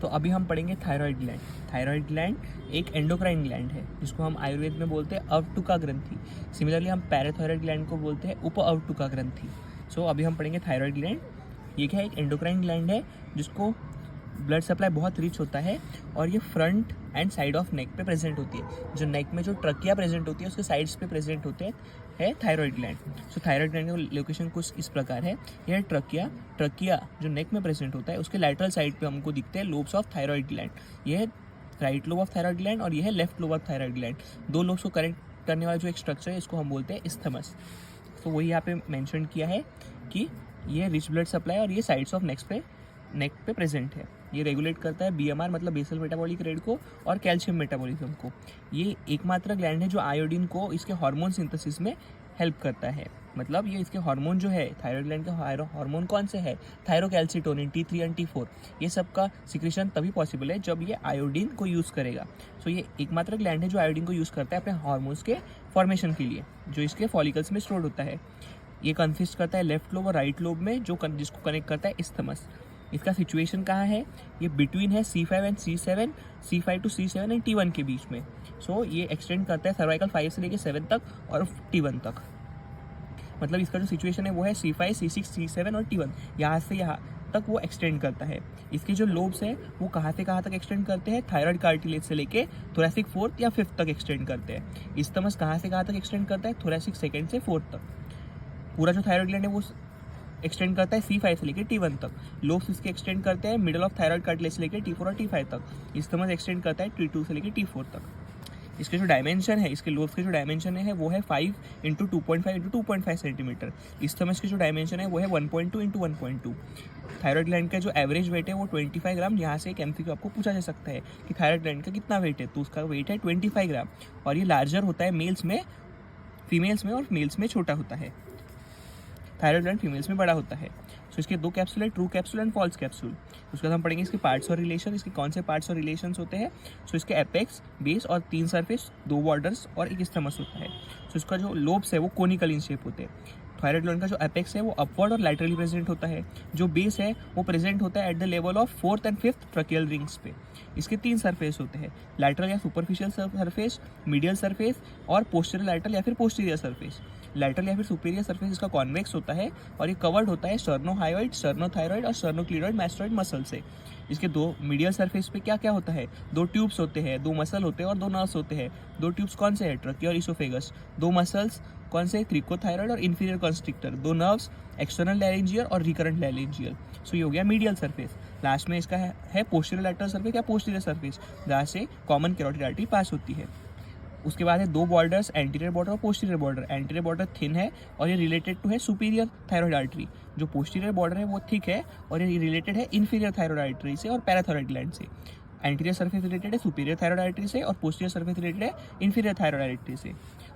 तो अभी हम पढ़ेंगे थायराइड ग्लैंड। थायराइड ग्लैंड एक एंडोक्राइन ग्लैंड है जिसको हम आयुर्वेद में बोलते हैं अवटुका ग्रंथि। सिमिलरली हम पैराथायराइड ग्लैंड को बोलते हैं उप अवटुका ग्रंथि। सो अभी हम पढ़ेंगे थायराइड ग्लैंड। ये क्या है, एक एंडोक्राइन ग्लैंड है जिसको ब्लड सप्लाई बहुत रिच होता है और ये front end side of neck पे प्रेजेंट होती है। जो नेक में जो ट्रकिया प्रेजेंट होती है उसके साइड्स पे प्रेजेंट होते हैं थायराइड ग्लैंड। सो थायराइड ग्लैंड का लोकेशन कुछ इस प्रकार है। यह ट्रकिया जो नेक में प्रेजेंट होता है उसके लैटरल साइड पे हमको दिखते हैं लोब्स ऑफ थायराइड ग्लैंड। यह है right lobe of thyroid gland और यह है left lobe of thyroid gland. दो लोब्स को कनेक्ट करने वाला जो एक स्ट्रक्चर है इसको हम बोलते हैं इस्थमस। तो वही यहाँ पे मेंशन किया है कि ये रिच ब्लड सप्लाई और ये साइड्स ऑफ नेक पे प्रेजेंट है। ये रेगुलेट करता है बीएमआर मतलब बेसल मेटाबॉलिक रेट को और कैल्शियम मेटाबॉलिज्म को। ये एकमात्र ग्लैंड है जो आयोडीन को इसके हार्मोन सिंथेसिस में हेल्प करता है। मतलब ये इसके हार्मोन जो है थायराइड ग्लैंड के हार्मोन कौन से है, थायरोकैल्सिटोनिन T3 एंड T4, ये सब का सिक्रेशन तभी पॉसिबल है जब ये आयोडीन को यूज़ करेगा। सो ये एकमात्र ग्लैंड है जो आयोडीन को यूज़ करता है अपने हार्मोन्स के फॉर्मेशन के लिए, जो इसके फॉलिकल्स में स्टोर होता है। ये कंसिस्ट करता है लेफ्ट लोब और राइट लोब में जिसको कनेक्ट करता है इस्थमस। इसका सिचुएशन कहाँ है, ये बिटवीन है C5 and C7, C5 to C7 and T1 के बीच में। सो ये एक्सटेंड करता है सर्वाइकल 5 से लेकर 7 तक और T1 तक। मतलब इसका जो सिचुएशन है वो है C5, C6, C7 और T1, यहाँ से यहाँ तक वो एक्सटेंड करता है। इसके जो लोब्स हैं वो कहाँ से कहाँ तक एक्सटेंड करते हैं, थायराइड कार्टिलेज से लेके थोरैसिक 4th या 5th तक एक्सटेंड करते हैं। इस्थमस कहाँ से कहाँ तक एक्सटेंड करता है, थोरैसिक 2nd से 4th तक। पूरा जो थायराइड ग्लैंड है वो एक्सटेंड करता है C5 से लेकर T1 तक। लोब्स इसके एक्सटेंड करते हैं मिडल ऑफ थायराइड कार्टिलेज से लेकर T4 और T5 तक। इस्थमस एक्सटेंड करता है T2 से लेकर T4 तक। इसके जो डायमेंशन है, इसके लोब्स के जो डायमेंशन है वो है 5 इंटू 2.5 इंटू 2.5 सेंटीमीटर। इस्थमस की जो डायमेंशन है वो है 1.2 इंटू 1.2। थायराइड ग्लैंड का जो एवरेज वेट है वो 25 ग्राम। यहाँ से एक MCQ आपको पूछा जा सकता है कि थायराइड ग्लैंड का कितना वेट है, तो उसका वेट है 25 ग्राम। और ये लार्जर होता है मेल्स में, फीमेल्स में, और मेल्स में छोटा होता है। थायराइड ग्लैंड फीमेल्स में बड़ा होता है। सो इसके दो कैप्सूल है, true capsule and false capsule. उसके बाद हम पढ़ेंगे इसके पार्ट्स और रिलेशन, इसके कौन से पार्ट्स और रिलेशंस होते हैं। सो इसके एपेक्स, बेस और 3 सरफेस, 2 बॉर्डर्स और एक इस्थमस होता है। सो इसका जो लोब्स है वो कोनिकल इन शेप होते हैं। थायराइड ग्लैंड का जो एपेक्स है वो अपवर्ड और लैटरली प्रेजेंट होता है। जो बेस है वो प्रेजेंट होता है at the level of 4th and 5th tracheal rings पे। इसके 3 सरफेस होते हैं, लैटरल या सुपरफिशियल सरफेस, मीडियल सरफेस और पोस्टीरियर लैटरल या फिर पोस्टीरियर सरफेस। लैटरल या फिर सुपीरियर सरफेस इसका कॉन्वेक्स होता है और ये कवर्ड होता है स्टर्नोहायोइड, स्टर्नोथायरॉइड और स्टर्नोक्लीडॉइड मैस्टोइड मसल से। इसके 2 मीडियल सरफेस पे क्या क्या होता है, 2 ट्यूब्स होते हैं, 2 मसल होते हैं और 2 नर्व्स होते हैं। 2 ट्यूब्स कौन से हैं, ट्रकिया और इसोफेगस। 2 मसल्स कौन से, क्रिकोथायरॉइड और inferior constrictor. 2 nerves, external laryngeal और रिकरेंट लैरिंजियल। सो ये हो गया मीडियल सरफेस। लास्ट में इसका है पोस्टीरियर लैटरल सरफेस या पोस्टीरियर सरफेस, जहाँ से कॉमन कैरोटिड आर्टरी पास होती है। उसके बाद है 2 बॉर्डर्स, एंटीरियर बॉर्डर और posterior border. Anterior border thin है और ये रिलेटेड टू है सुपीरियर थायराइड आर्टरी। जो पोस्टीरियर बॉर्डर है वो थिक है और ये रिलेटेड है इंफीरियर थायराइड आर्टरी से और पैराथायराइड ग्लैंड से। एंटीरियर सरफेस रिलेटेड है सुपीरियर थायराइड आर्टरी से और पोस्टीरियर सरफेस रिलेटेड है इंफीरियर थायराइड आर्टरी से।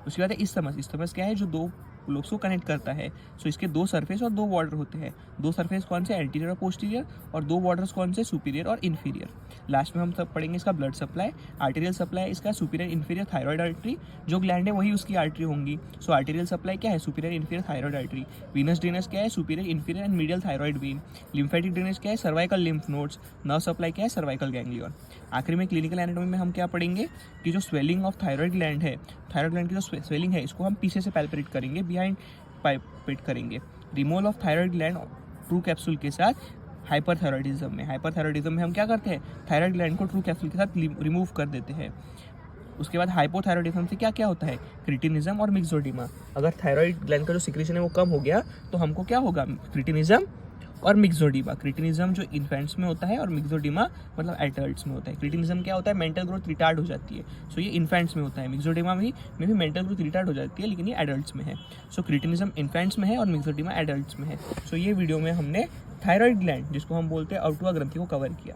उसके बाद है इस्थमस। इस्थमस क्या है, जो 2 लोब्स को कनेक्ट करता है। सो इसके 2 सरफेस और 2 बॉर्डर होते हैं। 2 सरफेस कौन से, एंटीरियर और पोस्टीरियर, और 2 बॉर्डर्स कौन से, सुपीरियर और इंफीरियर। लास्ट में हम सब पढ़ेंगे इसका ब्लड सप्लाई। आर्टेरियल सप्लाई इसका सुपीरियर इंफीरियर थायराइड आर्टरी, जो ग्लैंड है वही उसकी आर्टरी होंगी। सो आर्टेरियल सप्लाई क्या है, superior inferior thyroid artery. Venus drainage क्या है, superior inferior and medial thyroid when. Lymphatic drainage क्या है, cervical lymph nodes. Nerve supply क्या है, सर्वाइकल गैंग्लियन। आखिर में क्लिनिकल एनाटॉमी में हम क्या पढ़ेंगे कि जो स्वेलिंग ऑफ थायराइड ग्लैंड है, थायराइड ग्लैंड की जो स्वेलिंग है इसको हम पीछे से पैल्पेट करेंगे, बिहाइंड पैल्पेट करेंगे। Removal of thyroid gland true capsule के साथ हाइपरथायरॉइडिज्म में। हाइपरथायरॉइडिज्म में हम क्या करते हैं, थायराइड ग्लैंड को ट्रू कैप्सूल के साथ रिमूव कर देते हैं। उसके बाद हाइपोथायरॉइडिज्म से क्या क्या होता है, क्रिटिनिज्म और मिक्सोडिमा। अगर थायराइड ग्लैंड का जो सिक्रेशन है वो कम हो गया तो हमको क्या होगा, क्रिटिनिज्म और मिक्सोडिमा। क्रिटिनिज्म जो इन्फेंट्स में होता है और मिक्सोडिमा मतलब एडल्ट्स में होता है। क्रिटिनिज्म क्या होता है, मेंटल ग्रोथ रिटार्ड हो जाती है। सो ये इन्फेंट्स में होता है। मिक्सोडिमा में भी मेंटल ग्रोथ रिटार्ड हो जाती है, लेकिन ये एडल्ट्स में है। सो क्रिटिनिज्म इन्फेंट्स में है और मिक्सोडिमा एडल्ट्स में है। सो ये वीडियो में हमने थायराइड ग्लैंड, जिसको हम बोलते हैं अवटुआ ग्रंथि, को कवर किया।